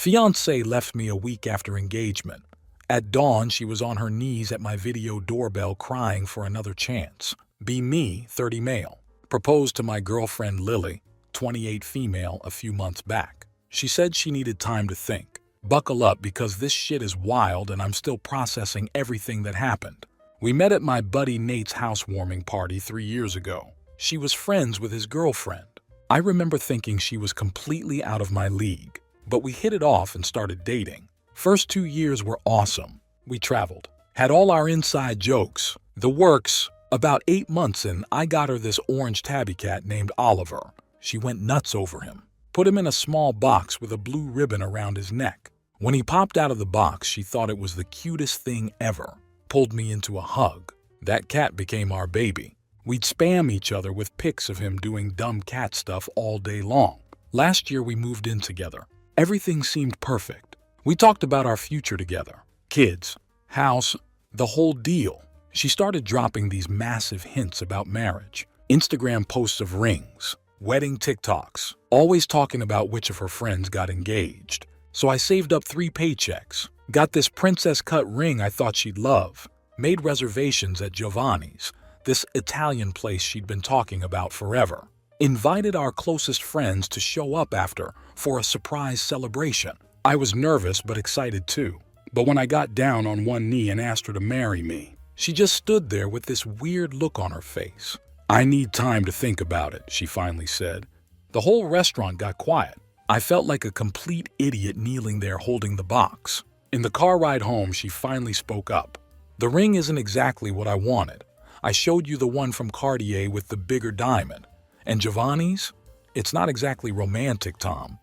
Fiancée left me a week after engagement. At dawn, she was on her knees at my video doorbell crying for another chance. Be me, 30 male. Proposed to my girlfriend Lily, 28 female, a few months back. She said she needed time to think. Buckle up because this shit is wild and I'm still processing everything that happened. We met at my buddy Nate's housewarming party 3 years ago. She was friends with his girlfriend. I remember thinking she was completely out of my league, but we hit it off and started dating. First 2 years were awesome. We traveled, had all our inside jokes, the works. About 8 months in, I got her this orange tabby cat named Oliver. She went nuts over him. Put him in a small box with a blue ribbon around his neck. When he popped out of the box, she thought it was the cutest thing ever. Pulled me into a hug. That cat became our baby. We'd spam each other with pics of him doing dumb cat stuff all day long. Last year we moved in together. Everything seemed perfect. We talked about our future together. Kids, house, the whole deal. She started dropping these massive hints about marriage. Instagram posts of rings, wedding TikToks, always talking about which of her friends got engaged. So I saved up 3 paychecks, got this princess cut ring I thought she'd love, made reservations at Giovanni's, this Italian place she'd been talking about forever, invited our closest friends to show up after for a surprise celebration. I was nervous but excited too. But when I got down on one knee and asked her to marry me, she just stood there with this weird look on her face. "I need time to think about it," she finally said. The whole restaurant got quiet. I felt like a complete idiot kneeling there holding the box. In the car ride home, she finally spoke up. "The ring isn't exactly what I wanted. I showed you the one from Cartier with the bigger diamond. And Giovanni's? It's not exactly romantic, Tom."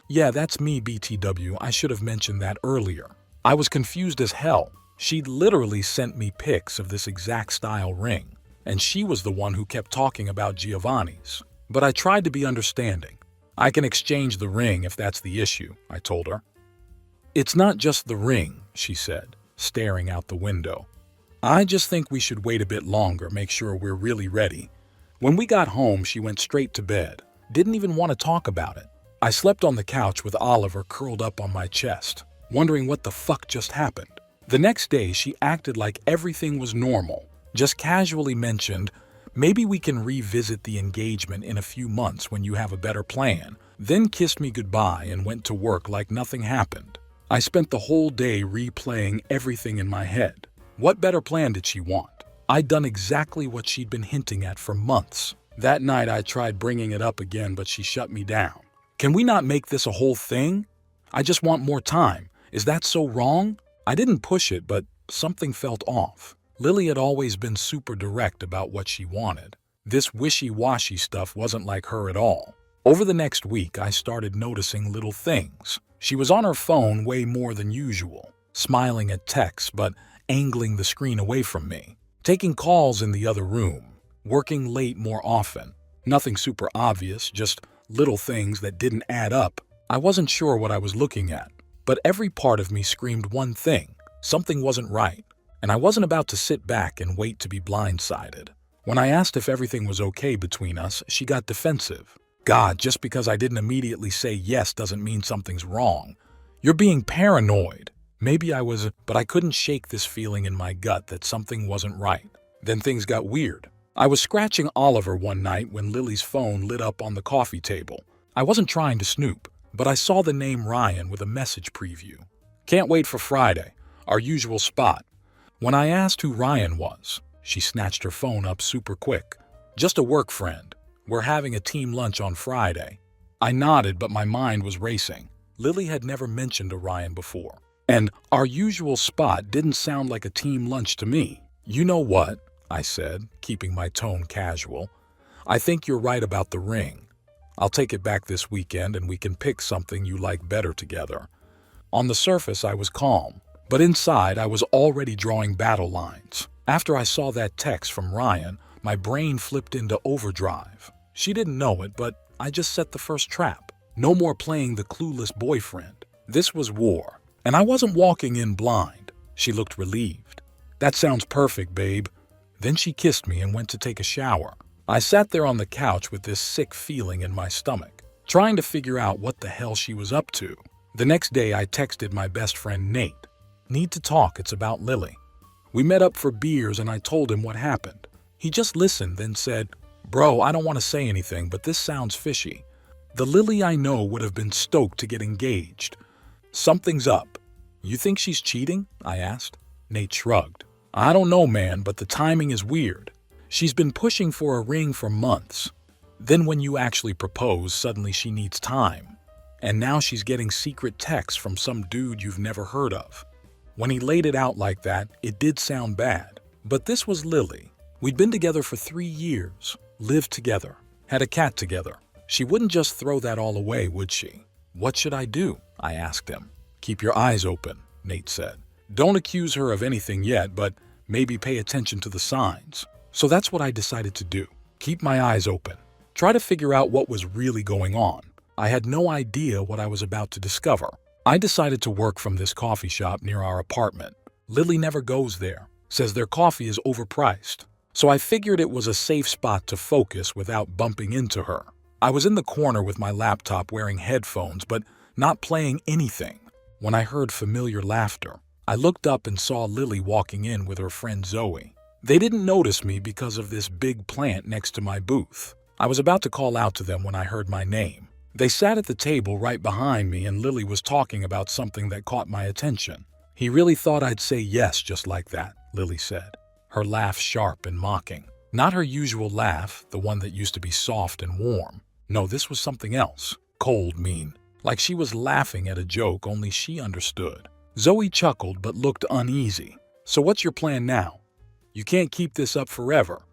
"Yeah, that's me, BTW. I should have mentioned that earlier." I was confused as hell. She'd literally sent me pics of this exact style ring, and she was the one who kept talking about Giovanni's. But I tried to be understanding. "I can exchange the ring if that's the issue," I told her. "It's not just the ring," she said, staring out the window. "I just think we should wait a bit longer, make sure we're really ready." When we got home, she went straight to bed. Didn't even want to talk about it. I slept on the couch with Oliver curled up on my chest, wondering what the fuck just happened. The next day, she acted like everything was normal, just casually mentioned, "Maybe we can revisit the engagement in a few months when you have a better plan," then kissed me goodbye and went to work like nothing happened. I spent the whole day replaying everything in my head. What better plan did she want? I'd done exactly what she'd been hinting at for months. That night I tried bringing it up again, but she shut me down. "Can we not make this a whole thing? I just want more time. Is that so wrong?" I didn't push it, but something felt off. Lily had always been super direct about what she wanted. This wishy-washy stuff wasn't like her at all. Over the next week, I started noticing little things. She was on her phone way more than usual, smiling at texts but angling the screen away from me, taking calls in the other room, working late more often. Nothing super obvious, just little things that didn't add up. I wasn't sure what I was looking at, but every part of me screamed one thing: something wasn't right. And I wasn't about to sit back and wait to be blindsided. When I asked if everything was okay between us, she got defensive. "God, just because I didn't immediately say yes doesn't mean something's wrong. You're being paranoid." Maybe I was, but I couldn't shake this feeling in my gut that something wasn't right. Then things got weird. I was scratching Oliver one night when Lily's phone lit up on the coffee table. I wasn't trying to snoop, but I saw the name Ryan with a message preview. "Can't wait for Friday, our usual spot." When I asked who Ryan was, she snatched her phone up super quick. "Just a work friend. We're having a team lunch on Friday." I nodded, but my mind was racing. Lily had never mentioned Orion before, and our usual spot didn't sound like a team lunch to me. "You know what?" I said, keeping my tone casual. "I think you're right about the ring. I'll take it back this weekend and we can pick something you like better together." On the surface, I was calm, but inside I was already drawing battle lines. After I saw that text from Ryan, my brain flipped into overdrive. She didn't know it, but I just set the first trap. No more playing the clueless boyfriend. This was war, and I wasn't walking in blind. She looked relieved. "That sounds perfect, babe." Then she kissed me and went to take a shower. I sat there on the couch with this sick feeling in my stomach, trying to figure out what the hell she was up to. The next day, I texted my best friend Nate. Need to talk, it's about Lily. We met up for beers and I told him what happened. He just listened, then said, "Bro, I don't want to say anything, but this sounds fishy. The Lily I know would have been stoked to get engaged. Something's up." "You think she's cheating?" I asked. Nate shrugged. "I don't know, man, but the timing is weird. She's been pushing for a ring for months. Then when you actually propose, suddenly she needs time. And now she's getting secret texts from some dude you've never heard of." When he laid it out like that, it did sound bad. But this was Lily. We'd been together for 3 years, lived together, had a cat together. She wouldn't just throw that all away, would she? "What should I do?" I asked him. "Keep your eyes open," Nate said. "Don't accuse her of anything yet, but maybe pay attention to the signs." So that's what I decided to do. Keep my eyes open. Try to figure out what was really going on. I had no idea what I was about to discover. I decided to work from this coffee shop near our apartment. Lily never goes there, says their coffee is overpriced. So I figured it was a safe spot to focus without bumping into her. I was in the corner with my laptop wearing headphones, but not playing anything, when I heard familiar laughter. I looked up and saw Lily walking in with her friend Zoe. They didn't notice me because of this big plant next to my booth. I was about to call out to them when I heard my name. They sat at the table right behind me and Lily was talking about something that caught my attention. "He really thought I'd say yes just like that," Lily said, her laugh sharp and mocking. Not her usual laugh, the one that used to be soft and warm. No, this was something else. Cold, mean. Like she was laughing at a joke only she understood. Zoe chuckled but looked uneasy. "So what's your plan now? You can't keep this up forever."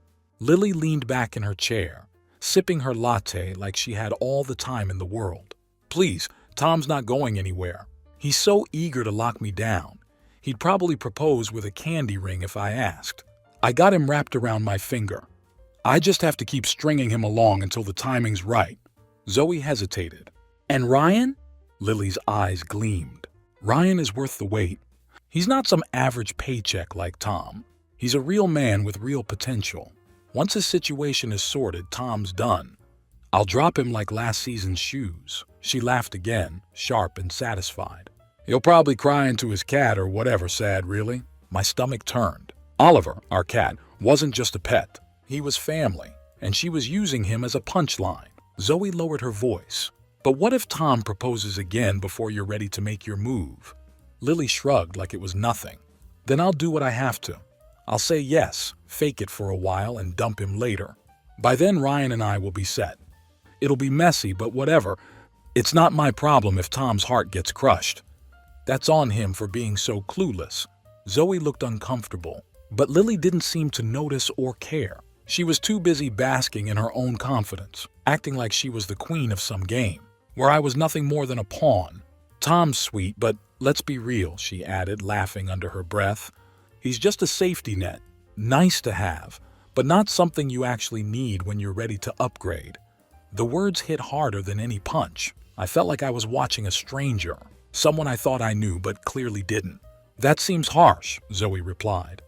Lily leaned back in her chair, sipping her latte like she had all the time in the world. "Please, Tom's not going anywhere. He's so eager to lock me down. He'd probably propose with a candy ring if I asked. I got him wrapped around my finger. I just have to keep stringing him along until the timing's right." Zoe hesitated. "And Ryan?" Lily's eyes gleamed. "Ryan is worth the wait. He's not some average paycheck like Tom. He's a real man with real potential. Once his situation is sorted, Tom's done. I'll drop him like last season's shoes." She laughed again, sharp and satisfied. "He'll probably cry into his cat or whatever sad, really." My stomach turned. Oliver, our cat, wasn't just a pet. He was family, and she was using him as a punchline. Zoe lowered her voice. "But what if Tom proposes again before you're ready to make your move?" Lily shrugged like it was nothing. "Then I'll do what I have to. I'll say yes, fake it for a while, and dump him later. By then, Ryan and I will be set. It'll be messy, but whatever. It's not my problem if Tom's heart gets crushed. That's on him for being so clueless." Zoe looked uncomfortable, but Lily didn't seem to notice or care. She was too busy basking in her own confidence, acting like she was the queen of some game, where I was nothing more than a pawn. "Tom's sweet, but let's be real," she added, laughing under her breath. "He's just a safety net. Nice to have, but not something you actually need when you're ready to upgrade." The words hit harder than any punch. I felt like I was watching a stranger, someone I thought I knew but clearly didn't. "That seems harsh," Zoe replied.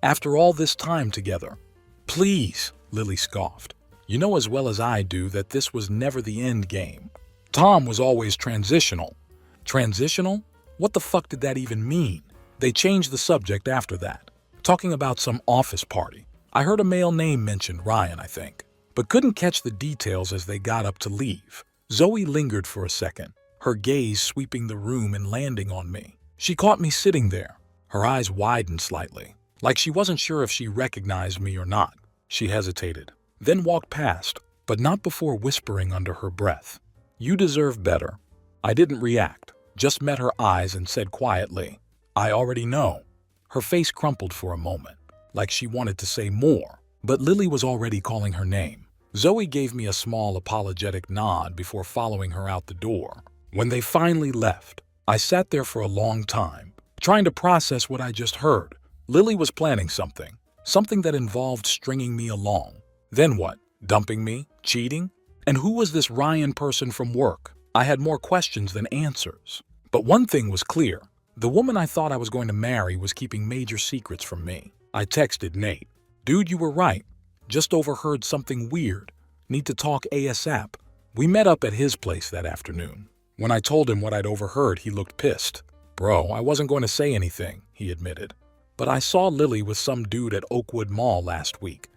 "After all this time together." "Please," Lily scoffed. "You know as well as I do that this was never the end game. Tom was always transitional." "Transitional? What the fuck did that even mean?" They changed the subject after that, talking about some office party. I heard a male name mentioned, Ryan, I think, but couldn't catch the details as they got up to leave. Zoe lingered for a second, her gaze sweeping the room and landing on me. She caught me sitting there. Her eyes widened slightly, like she wasn't sure if she recognized me or not. She hesitated, then walked past, but not before whispering under her breath, "You deserve better." I didn't react, just met her eyes and said quietly, "I already know." Her face crumpled for a moment, like she wanted to say more, but Lily was already calling her name. Zoe gave me a small apologetic nod before following her out the door. When they finally left, I sat there for a long time, trying to process what I just heard. Lily was planning something that involved stringing me along. Then what? Dumping me? Cheating? And who was this Ryan person from work? I had more questions than answers. But one thing was clear. The woman I thought I was going to marry was keeping major secrets from me. I texted Nate. "Dude, you were right. Just overheard something weird. Need to talk ASAP." We met up at his place that afternoon. When I told him what I'd overheard, he looked pissed. Bro, I wasn't going to say anything, he admitted. But I saw Lily with some dude at Oakwood Mall last week.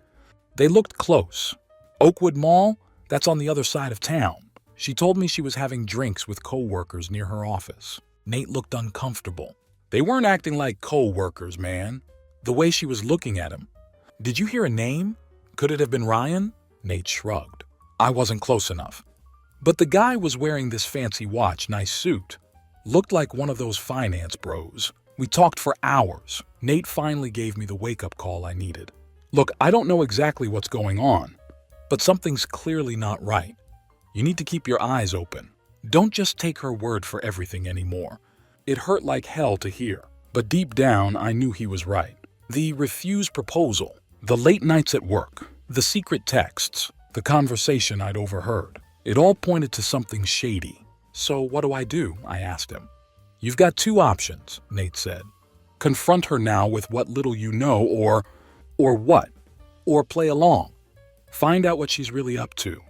They looked close. Oakwood Mall? That's on the other side of town. She told me she was having drinks with co-workers near her office. Nate looked uncomfortable. They weren't acting like co-workers, man. The way she was looking at him. Did you hear a name? Could it have been Ryan? Nate shrugged. I wasn't close enough. But the guy was wearing this fancy watch, nice suit. Looked like one of those finance bros. We talked for hours. Nate finally gave me the wake-up call I needed. Look, I don't know exactly what's going on, but something's clearly not right. You need to keep your eyes open. Don't just take her word for everything anymore. It hurt like hell to hear, but deep down I knew he was right. The refused proposal, the late nights at work, the secret texts, the conversation I'd overheard. It all pointed to something shady. So what do? I asked him. You've got two options, Nate said. Confront her now with what little you know, or what? Or play along. Find out what she's really up to.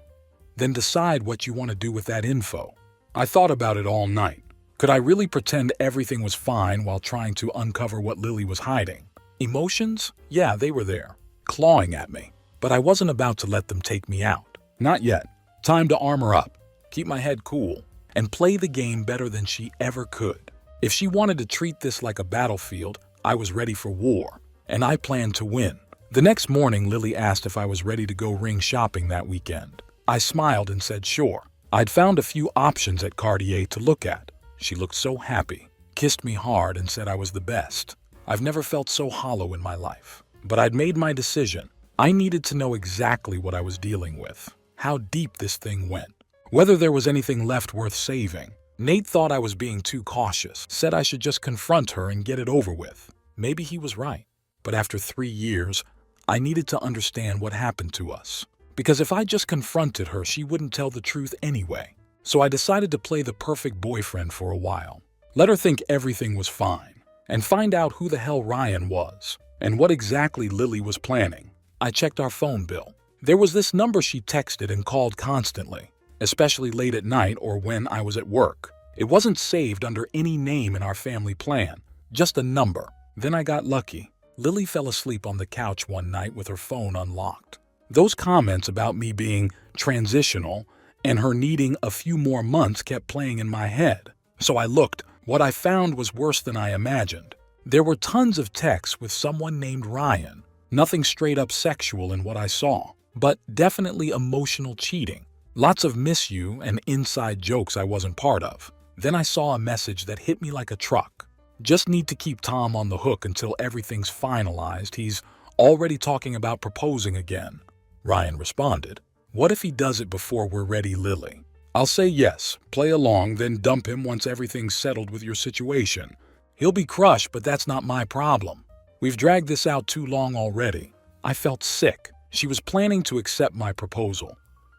Then decide what you want to do with that info. I thought about it all night. Could I really pretend everything was fine while trying to uncover what Lily was hiding? Emotions? Yeah, they were there, clawing at me. But I wasn't about to let them take me out. Not yet. Time to armor up, keep my head cool, and play the game better than she ever could. If she wanted to treat this like a battlefield, I was ready for war, and I planned to win. The next morning, Lily asked if I was ready to go ring shopping that weekend. I smiled and said sure. I'd found a few options at Cartier to look at. She looked so happy, kissed me hard, and said I was the best. I've never felt so hollow in my life. But I'd made my decision. I needed to know exactly what I was dealing with, how deep this thing went, whether there was anything left worth saving. Nate thought I was being too cautious, said I should just confront her and get it over with. Maybe he was right. But after 3 years, I needed to understand what happened to us. Because if I just confronted her, she wouldn't tell the truth anyway. So I decided to play the perfect boyfriend for a while. Let her think everything was fine, and find out who the hell Ryan was, and what exactly Lily was planning. I checked our phone bill. There was this number she texted and called constantly, especially late at night or when I was at work. It wasn't saved under any name in our family plan, just a number. Then I got lucky. Lily fell asleep on the couch one night with her phone unlocked. Those comments about me being transitional and her needing a few more months kept playing in my head. So I looked. What I found was worse than I imagined. There were tons of texts with someone named Ryan. Nothing straight up sexual in what I saw, but definitely emotional cheating. Lots of miss you and inside jokes I wasn't part of. Then I saw a message that hit me like a truck. Just need to keep Tom on the hook until everything's finalized. He's already talking about proposing again. Ryan responded. What if he does it before we're ready, Lily? I'll say yes, play along, then dump him once everything's settled with your situation. He'll be crushed, but that's not my problem. We've dragged this out too long already. I felt sick. She was planning to accept my proposal,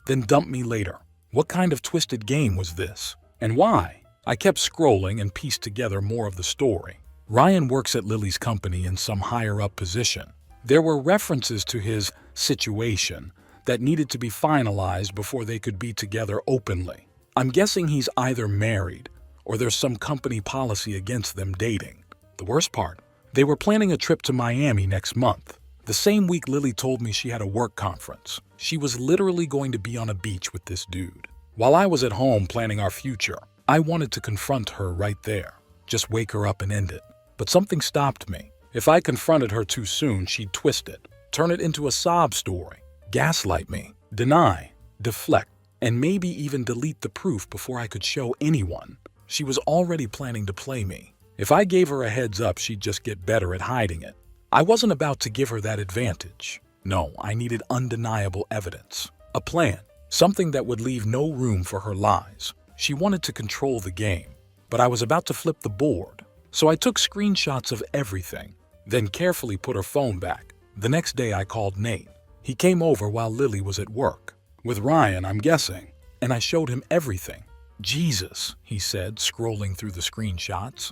then dump me later. What kind of twisted game was this? And why? I kept scrolling and pieced together more of the story. Ryan works at Lily's company in some higher-up position. There were references to his situation that needed to be finalized before they could be together openly. I'm guessing he's either married or there's some company policy against them dating. The worst part, they were planning a trip to Miami next month. The same week Lily told me she had a work conference. She was literally going to be on a beach with this dude. While I was at home planning our future, I wanted to confront her right there. Just wake her up and end it. But something stopped me. If I confronted her too soon, she'd twist it, turn it into a sob story, gaslight me, deny, deflect, and maybe even delete the proof before I could show anyone. She was already planning to play me. If I gave her a heads up, she'd just get better at hiding it. I wasn't about to give her that advantage. No, I needed undeniable evidence. A plan. Something that would leave no room for her lies. She wanted to control the game, but I was about to flip the board. So I took screenshots of everything, then carefully put her phone back. The next day I called Nate. He came over while Lily was at work. With Ryan, I'm guessing. And I showed him everything. Jesus, he said, scrolling through the screenshots.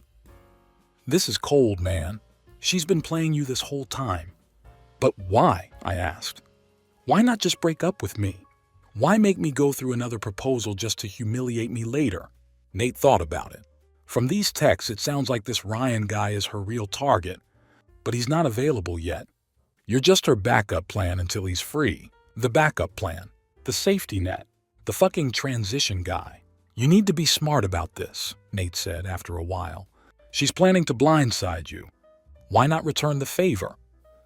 This is cold, man. She's been playing you this whole time. But why? I asked. Why not just break up with me? Why make me go through another proposal just to humiliate me later? Nate thought about it. From these texts, it sounds like this Ryan guy is her real target, but he's not available yet. You're just her backup plan until he's free. The backup plan. The safety net. The fucking transition guy. You need to be smart about this, Nate said after a while. She's planning to blindside you. Why not return the favor?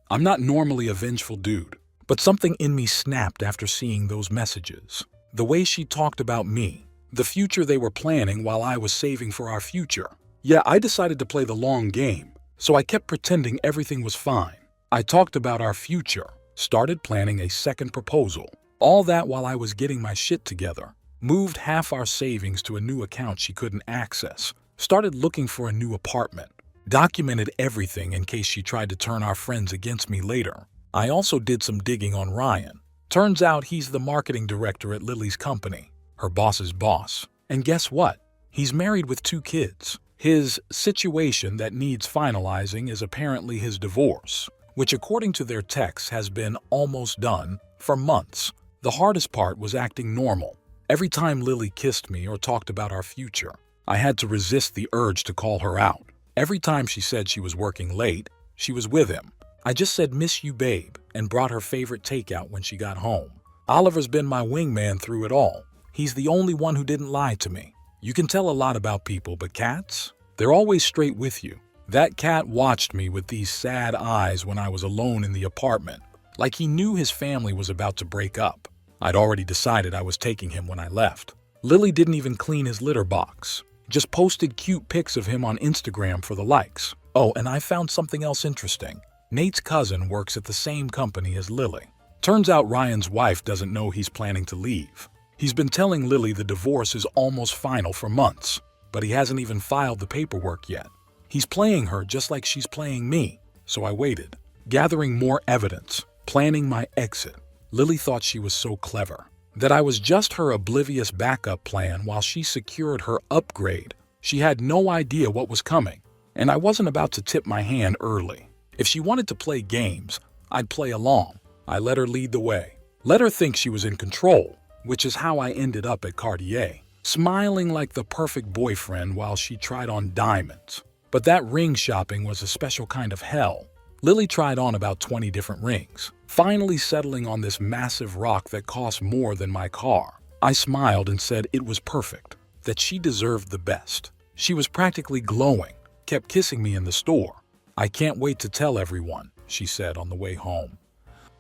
I'm not normally a vengeful dude, but something in me snapped after seeing those messages. The way she talked about me, the future they were planning while I was saving for our future. Yeah, I decided to play the long game, so I kept pretending everything was fine. I talked about our future, started planning a second proposal. All that while I was getting my shit together. Moved half our savings to a new account she couldn't access. Started looking for a new apartment. Documented everything in case she tried to turn our friends against me later. I also did some digging on Ryan. Turns out he's the marketing director at Lily's company, her boss's boss. And guess what? He's married with 2 kids. His situation that needs finalizing is apparently his divorce, which according to their texts has been almost done for months. The hardest part was acting normal. Every time Lily kissed me or talked about our future, I had to resist the urge to call her out. Every time she said she was working late, she was with him. I just said, "Miss you, babe," and brought her favorite takeout when she got home. Oliver's been my wingman through it all. He's the only one who didn't lie to me. You can tell a lot about people, but cats? They're always straight with you. That cat watched me with these sad eyes when I was alone in the apartment, like he knew his family was about to break up. I'd already decided I was taking him when I left. Lily didn't even clean his litter box. Just posted cute pics of him on Instagram for the likes. Oh, and I found something else interesting. Nate's cousin works at the same company as Lily. Turns out Ryan's wife doesn't know he's planning to leave. He's been telling Lily the divorce is almost final for months, but he hasn't even filed the paperwork yet. He's playing her just like she's playing me, so I waited, gathering more evidence, planning my exit. Lily thought she was so clever, that I was just her oblivious backup plan while she secured her upgrade. She had no idea what was coming, and I wasn't about to tip my hand early. If she wanted to play games, I'd play along. I let her lead the way. Let her think she was in control, which is how I ended up at Cartier, smiling like the perfect boyfriend while she tried on diamonds. But that ring shopping was a special kind of hell. Lily tried on about 20 different rings, finally settling on this massive rock that cost more than my car. I smiled and said it was perfect, that she deserved the best. She was practically glowing, kept kissing me in the store. "I can't wait to tell everyone," she said on the way home.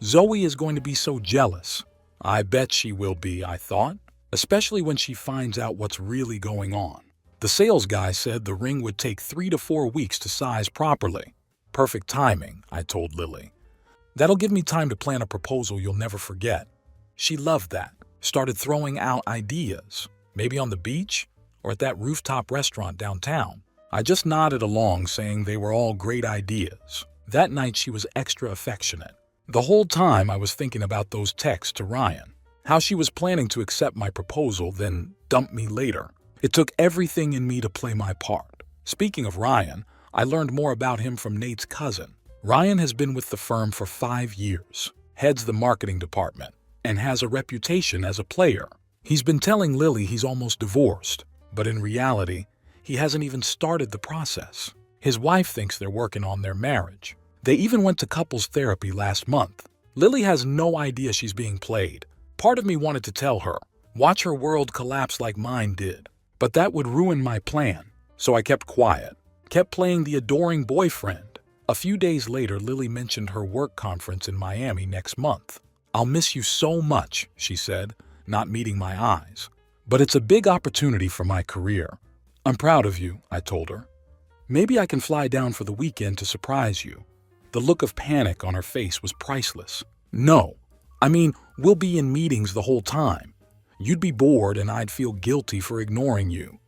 "Zoe is going to be so jealous." I bet she will be, I thought, especially when she finds out what's really going on. The sales guy said the ring would take 3 to 4 weeks to size properly. Perfect timing, I told Lily. That'll give me time to plan a proposal you'll never forget. She loved that, started throwing out ideas, maybe on the beach or at that rooftop restaurant downtown. I just nodded along, saying they were all great ideas. That night she was extra affectionate. The whole time I was thinking about those texts to Ryan, how she was planning to accept my proposal, then dump me later. It took everything in me to play my part. Speaking of Ryan, I learned more about him from Nate's cousin. Ryan has been with the firm for 5 years, heads the marketing department, and has a reputation as a player. He's been telling Lily he's almost divorced, but in reality, he hasn't even started the process. His wife thinks they're working on their marriage. They even went to couples therapy last month. Lily has no idea she's being played. Part of me wanted to tell her, watch her world collapse like mine did. But that would ruin my plan, so I kept quiet, kept playing the adoring boyfriend. A few days later, Lily mentioned her work conference in Miami next month. "I'll miss you so much," she said, not meeting my eyes. "But it's a big opportunity for my career." "I'm proud of you," I told her. "Maybe I can fly down for the weekend to surprise you." The look of panic on her face was priceless. "No. I mean, we'll be in meetings the whole time. You'd be bored and I'd feel guilty for ignoring you."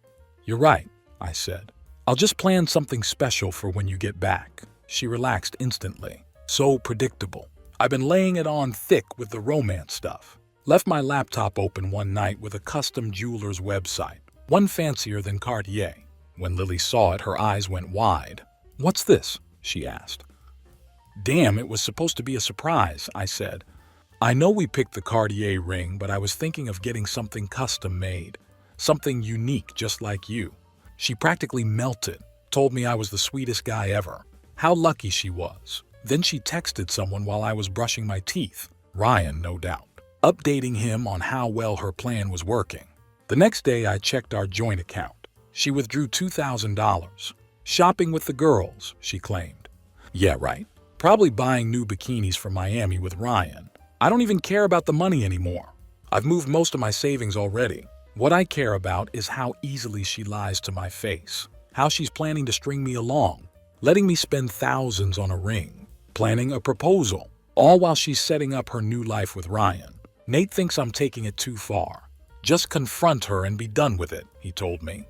"You're right," I said. "I'll just plan something special for when you get back." She relaxed instantly. So predictable. I've been laying it on thick with the romance stuff. Left my laptop open one night with a custom jeweler's website, one fancier than Cartier. When Lily saw it, her eyes went wide. "What's this?" she asked. "Damn, it was supposed to be a surprise," I said. "I know we picked the Cartier ring, but I was thinking of getting something custom made. something unique just like you. She practically melted, told me I was the sweetest guy ever, how lucky she was. Then she texted someone while I was brushing my teeth, Ryan no doubt, updating him on how well her plan was working. The next day I checked our joint account. She withdrew $2,000. Shopping with the girls, she claimed. Yeah, right. Probably buying new bikinis for Miami with Ryan. I don't even care about the money anymore. I've moved most of my savings already. What I care about is how easily she lies to my face, how she's planning to string me along, letting me spend thousands on a ring, planning a proposal, all while she's setting up her new life with Ryan. Nate thinks I'm taking it too far. Just confront her and be done with it, he told me.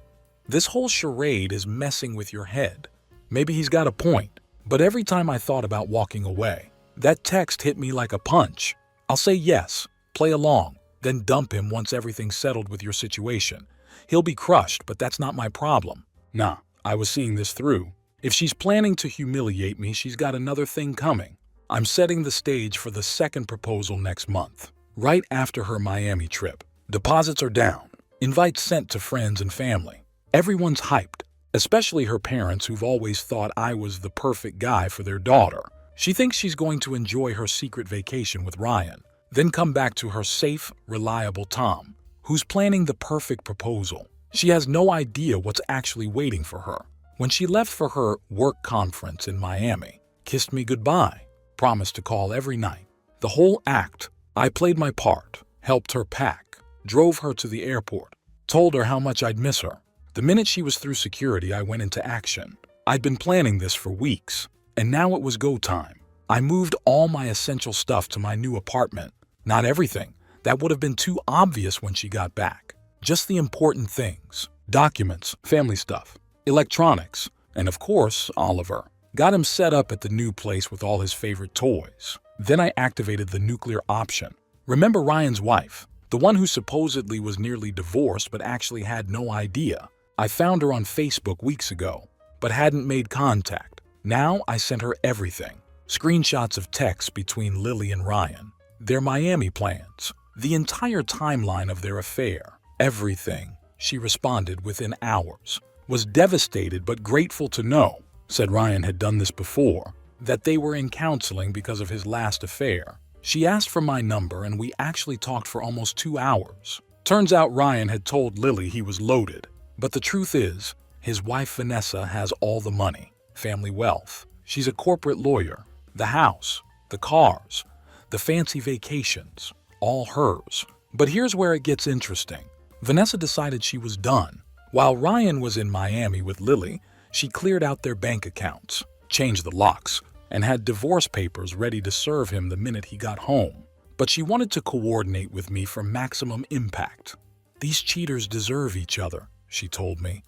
This whole charade is messing with your head. Maybe he's got a point, but every time I thought about walking away, that text hit me like a punch. I'll say yes, play along, then dump him once everything's settled with your situation. He'll be crushed, but that's not my problem. Nah, I was seeing this through. If she's planning to humiliate me, she's got another thing coming. I'm setting the stage for the second proposal next month, right after her Miami trip. Deposits are down, invites sent to friends and family. Everyone's hyped, especially her parents who've always thought I was the perfect guy for their daughter. She thinks she's going to enjoy her secret vacation with Ryan, then come back to her safe, reliable Tom, who's planning the perfect proposal. She has no idea what's actually waiting for her. When she left for her work conference in Miami, kissed me goodbye, promised to call every night. The whole act. I played my part, helped her pack, drove her to the airport, told her how much I'd miss her. The minute she was through security, I went into action. I'd been planning this for weeks, and now it was go time. I moved all my essential stuff to my new apartment. Not everything. That would have been too obvious when she got back. Just the important things. Documents, family stuff, electronics, and of course, Oliver. Got him set up at the new place with all his favorite toys. Then I activated the nuclear option. Remember Ryan's wife, the one who supposedly was nearly divorced but actually had no idea? I found her on Facebook weeks ago, but hadn't made contact. Now I sent her everything. Screenshots of texts between Lily and Ryan, their Miami plans, the entire timeline of their affair. Everything, she responded within hours. Was devastated but grateful to know, said Ryan had done this before, that they were in counseling because of his last affair. She asked for my number and we actually talked for almost 2 hours. Turns out Ryan had told Lily he was loaded. But the truth is, his wife Vanessa has all the money, family wealth. She's a corporate lawyer. The house, the cars, the fancy vacations, all hers. But here's where it gets interesting. Vanessa decided she was done. While Ryan was in Miami with Lily, she cleared out their bank accounts, changed the locks, and had divorce papers ready to serve him the minute he got home. But she wanted to coordinate with me for maximum impact. These cheaters deserve each other, she told me.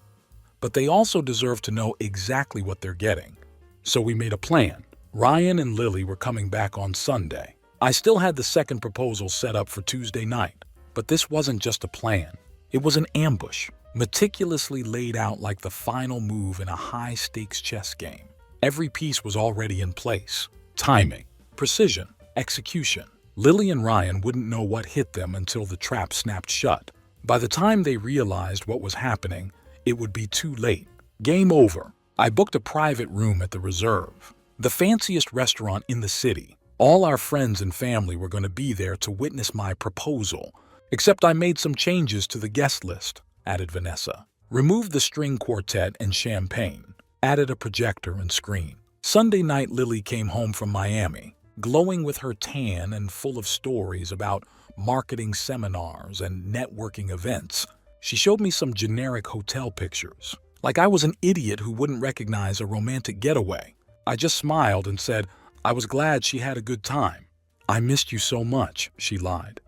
But they also deserve to know exactly what they're getting. So we made a plan. Ryan and Lily were coming back on Sunday. I still had the second proposal set up for Tuesday night. But this wasn't just a plan. It was an ambush, meticulously laid out like the final move in a high-stakes chess game. Every piece was already in place. Timing, precision, execution. Lily and Ryan wouldn't know what hit them until the trap snapped shut. By the time they realized what was happening, it would be too late. Game over. I booked a private room at the Reserve, the fanciest restaurant in the city. All our friends and family were going to be there to witness my proposal. Except I made some changes to the guest list, added Vanessa. Removed the string quartet and champagne. Added a projector and screen. Sunday night, Lily came home from Miami, glowing with her tan and full of stories about marketing seminars and networking events. She showed me some generic hotel pictures, like I was an idiot who wouldn't recognize a romantic getaway. I just smiled and said I was glad she had a good time. I missed you so much, she lied.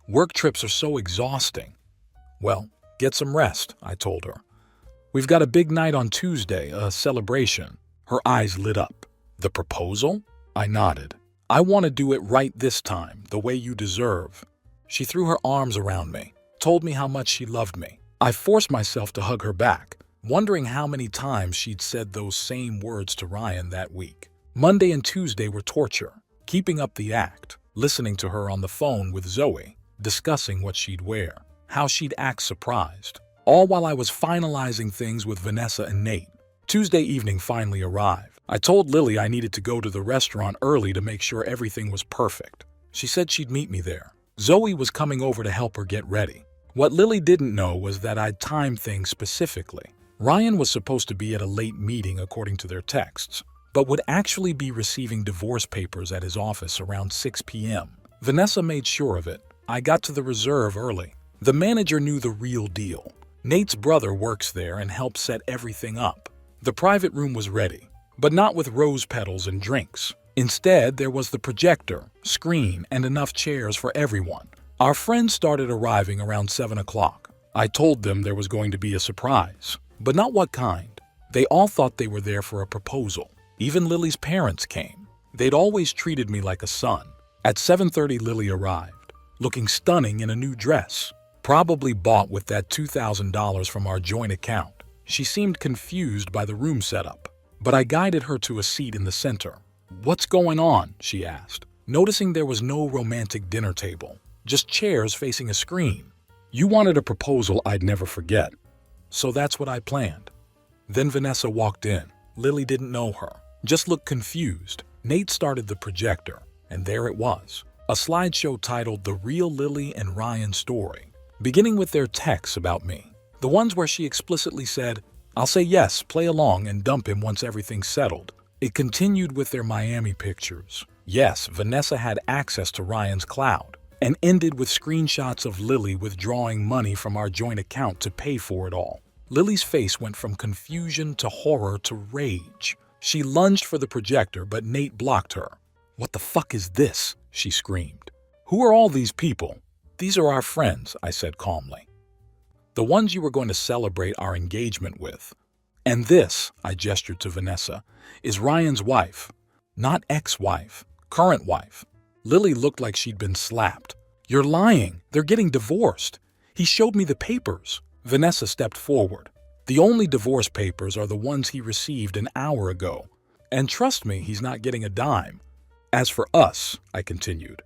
Work trips are so exhausting. Well, get some rest, I told her. We've got a big night on Tuesday, a celebration. Her eyes lit up. The proposal? I nodded. I want to do it right this time, the way you deserve. She threw her arms around me, told me how much she loved me. I forced myself to hug her back, wondering how many times she'd said those same words to Ryan that week. Monday and Tuesday were torture, keeping up the act, listening to her on the phone with Zoe, discussing what she'd wear. how she'd act surprised. All while I was finalizing things with Vanessa and Nate. Tuesday evening finally arrived. I told Lily I needed to go to the restaurant early to make sure everything was perfect. She said she'd meet me there. Zoe was coming over to help her get ready. What Lily didn't know was that I'd timed things specifically. Ryan was supposed to be at a late meeting according to their texts, but would actually be receiving divorce papers at his office around 6 p.m. Vanessa made sure of it. I got to the reserve early. The manager knew the real deal. Nate's brother works there and helped set everything up. The private room was ready, but not with rose petals and drinks. Instead, there was the projector, screen, and enough chairs for everyone. Our friends started arriving around 7 o'clock. I told them there was going to be a surprise, but not what kind. They all thought they were there for a proposal. Even Lily's parents came. They'd always treated me like a son. At 7:30, Lily arrived, looking stunning in a new dress, probably bought with that $2,000 from our joint account. She seemed confused by the room setup, but I guided her to a seat in the center. "What's going on?" she asked, noticing there was no romantic dinner table, just chairs facing a screen. "You wanted a proposal I'd never forget, so that's what I planned." Then Vanessa walked in. Lily didn't know her, just looked confused. Nate started the projector, and there it was, a slideshow titled The Real Lily and Ryan Story, beginning with their texts about me. The ones where she explicitly said, "I'll say yes, play along, and dump him once everything's settled." It continued with their Miami pictures. Yes, Vanessa had access to Ryan's cloud, and ended with screenshots of Lily withdrawing money from our joint account to pay for it all. Lily's face went from confusion to horror to rage. She lunged for the projector, but Nate blocked her. "What the fuck is this?" she screamed. "Who are all these people?" "These are our friends," I said calmly. "The ones you were going to celebrate our engagement with. And this," I gestured to Vanessa, "is Ryan's wife. Not ex-wife, current wife." Lily looked like she'd been slapped. "You're lying. They're getting divorced. He showed me the papers." Vanessa stepped forward. "The only divorce papers are the ones he received an hour ago. And trust me, he's not getting a dime. As for us," I continued,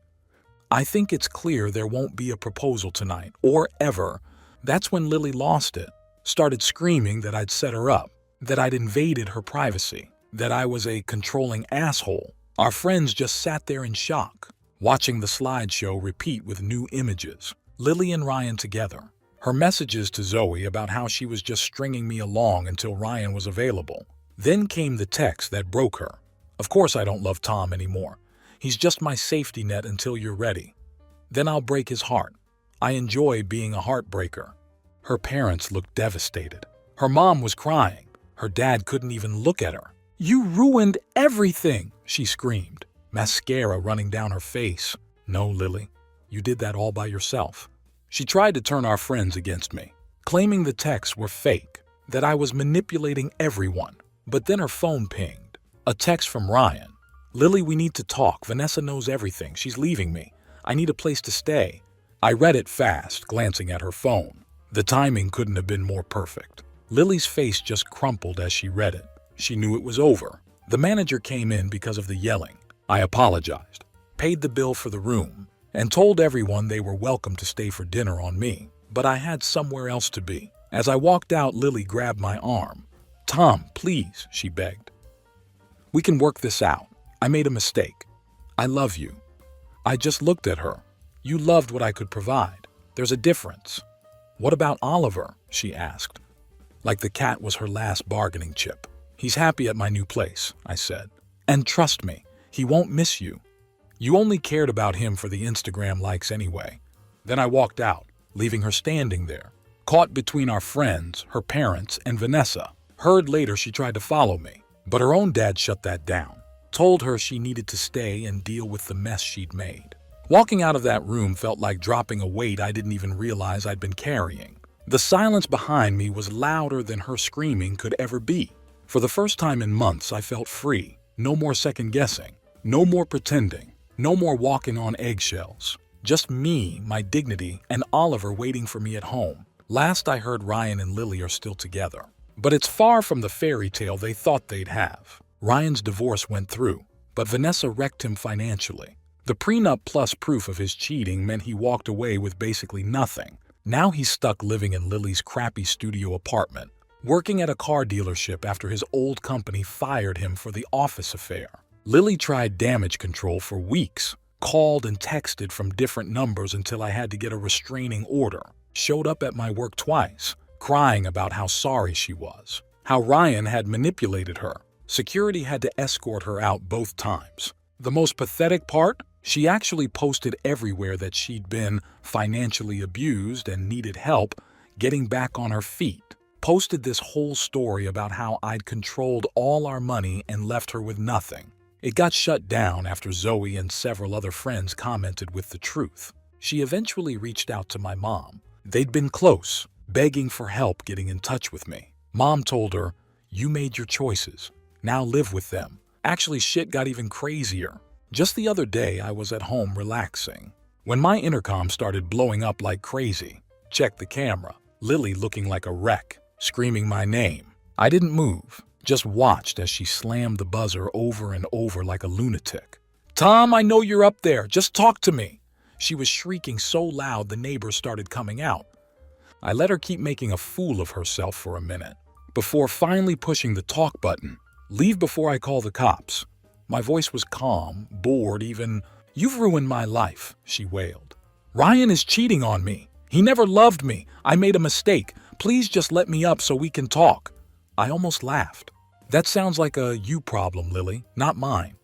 "I think it's clear there won't be a proposal tonight, or ever." That's when Lily lost it, started screaming that I'd set her up, that I'd invaded her privacy, that I was a controlling asshole. Our friends just sat there in shock, watching the slideshow repeat with new images. Lily and Ryan together. Her messages to Zoe about how she was just stringing me along until Ryan was available. Then came the text that broke her. "Of course I don't love Tom anymore. He's just my safety net until you're ready. Then I'll break his heart. I enjoy being a heartbreaker." Her parents looked devastated. Her mom was crying. Her dad couldn't even look at her. "You ruined everything," she screamed, mascara running down her face. "No, Lily, you did that all by yourself." She tried to turn our friends against me, claiming the texts were fake, that I was manipulating everyone. But then her phone pinged. A text from Ryan. "Lily, we need to talk. Vanessa knows everything. She's leaving me. I need a place to stay." I read it fast, glancing at her phone. The timing couldn't have been more perfect. Lily's face just crumpled as she read it. She knew it was over. The manager came in because of the yelling. I apologized, paid the bill for the room, and told everyone they were welcome to stay for dinner on me. But I had somewhere else to be. As I walked out, Lily grabbed my arm. "Tom, please," she begged. "We can work this out. I made a mistake. I love you." I just looked at her. "You loved what I could provide. There's a difference." "What about Oliver?" she asked, like the cat was her last bargaining chip. "He's happy at my new place," I said. "And trust me, he won't miss you. You only cared about him for the Instagram likes anyway." Then I walked out, leaving her standing there, caught between our friends, her parents, and Vanessa. Heard later she tried to follow me, but her own dad shut that down. Told her she needed to stay and deal with the mess she'd made. Walking out of that room felt like dropping a weight I didn't even realize I'd been carrying. The silence behind me was louder than her screaming could ever be. For the first time in months, I felt free. No more second-guessing. No more pretending. No more walking on eggshells. Just me, my dignity, and Oliver waiting for me at home. Last I heard, Ryan and Lily are still together. But it's far from the fairy tale they thought they'd have. Ryan's divorce went through, but Vanessa wrecked him financially. The prenup plus proof of his cheating meant he walked away with basically nothing. Now he's stuck living in Lily's crappy studio apartment, working at a car dealership after his old company fired him for the office affair. Lily tried damage control for weeks, called and texted from different numbers until I had to get a restraining order, showed up at my work twice, crying about how sorry she was, how Ryan had manipulated her. Security had to escort her out both times. The most pathetic part? She actually posted everywhere that she'd been financially abused and needed help getting back on her feet. Posted this whole story about how I'd controlled all our money and left her with nothing. It got shut down after Zoe and several other friends commented with the truth. She eventually reached out to my mom. They'd been close, begging for help getting in touch with me. Mom told her, "You made your choices. Now live with them." Actually, shit got even crazier. Just the other day, I was at home relaxing when my intercom started blowing up like crazy. Checked the camera. Lily looking like a wreck, screaming my name. I didn't move, just watched as she slammed the buzzer over and over like a lunatic. "Tom, I know you're up there. Just talk to me." She was shrieking so loud the neighbors started coming out. I let her keep making a fool of herself for a minute, before finally pushing the talk button. "Leave before I call the cops." My voice was calm, bored even. "You've ruined my life," she wailed. "Ryan is cheating on me. He never loved me. I made a mistake. Please just let me up so we can talk." I almost laughed. "That sounds like a you problem, Lily, not mine."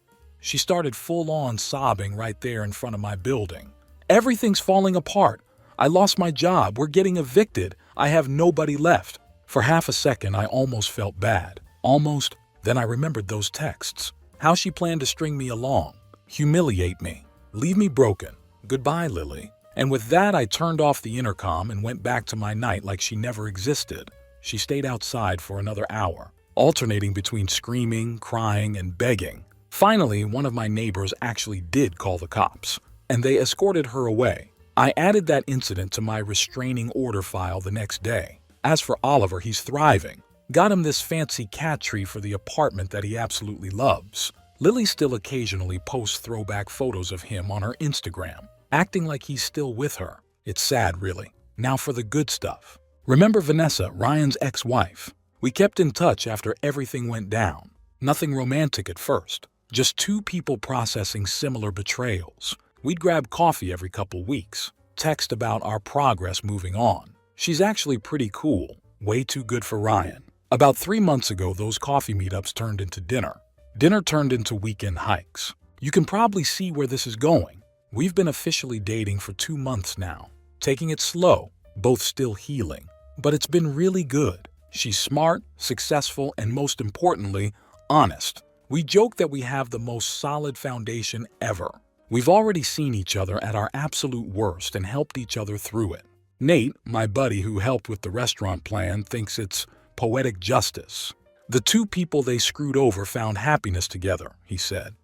She started full-on sobbing right there in front of my building. "Everything's falling apart. I lost my job. We're getting evicted. I have nobody left." For half a second, I almost felt bad. Almost. Then I remembered those texts. How she planned to string me along, humiliate me, leave me broken. Goodbye, Lily. And with that, I turned off the intercom and went back to my night like she never existed. She stayed outside for another hour, alternating between screaming, crying, and begging. Finally, one of my neighbors actually did call the cops, and they escorted her away. I added that incident to my restraining order file the next day. As for Oliver, he's thriving. Got him this fancy cat tree for the apartment that he absolutely loves. Lily still occasionally posts throwback photos of him on her Instagram, acting like he's still with her. It's sad, really. Now for the good stuff. Remember Vanessa, Ryan's ex-wife? We kept in touch after everything went down. Nothing romantic at first, just two people processing similar betrayals. We'd grab coffee every couple weeks, text about our progress moving on. She's actually pretty cool, way too good for Ryan. About 3 months ago, those coffee meetups turned into dinner. Dinner turned into weekend hikes. You can probably see where this is going. We've been officially dating for 2 months now, taking it slow, both still healing. But it's been really good. She's smart, successful, and most importantly, honest. We joke that we have the most solid foundation ever. We've already seen each other at our absolute worst and helped each other through it. Nate, my buddy who helped with the restaurant plan, thinks it's poetic justice. The two people they screwed over found happiness together, he said.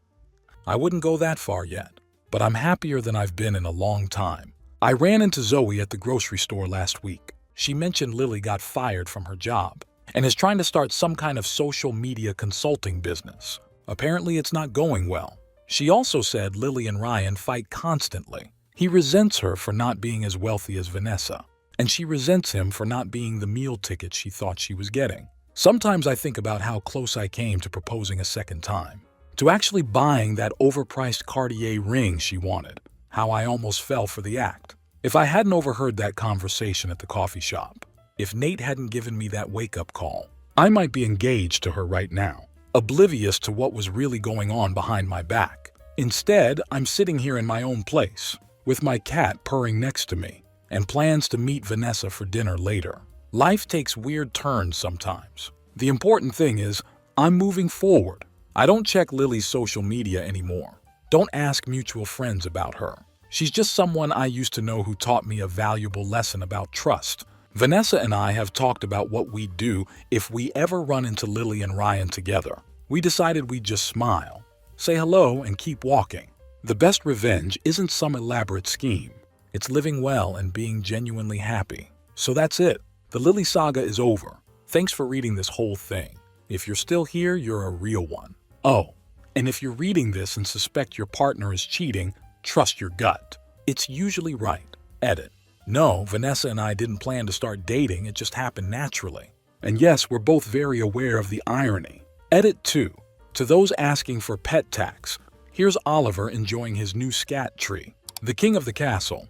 I wouldn't go that far yet, but I'm happier than I've been in a long time. I ran into Zoe at the grocery store last week. She mentioned Lily got fired from her job and is trying to start some kind of social media consulting business. Apparently it's not going well. She also said Lily and Ryan fight constantly. He resents her for not being as wealthy as Vanessa, and she resents him for not being the meal ticket she thought she was getting. Sometimes I think about how close I came to proposing a second time, to actually buying that overpriced Cartier ring she wanted, how I almost fell for the act. If I hadn't overheard that conversation at the coffee shop, if Nate hadn't given me that wake-up call, I might be engaged to her right now, oblivious to what was really going on behind my back. Instead, I'm sitting here in my own place, with my cat purring next to me, and plans to meet Vanessa for dinner later. Life takes weird turns sometimes. The important thing is, I'm moving forward. I don't check Lily's social media anymore. Don't ask mutual friends about her. She's just someone I used to know who taught me a valuable lesson about trust. Vanessa and I have talked about what we'd do if we ever run into Lily and Ryan together. We decided we'd just smile, say hello, and keep walking. The best revenge isn't some elaborate scheme. It's living well and being genuinely happy. So that's it. The Lily saga is over. Thanks for reading this whole thing. If you're still here, you're a real one. Oh, and if you're reading this and suspect your partner is cheating, trust your gut. It's usually right. Edit. No, Vanessa and I didn't plan to start dating, it just happened naturally. And yes, we're both very aware of the irony. Edit 2. To those asking for pet tax, here's Oliver enjoying his new scat tree. The king of the castle,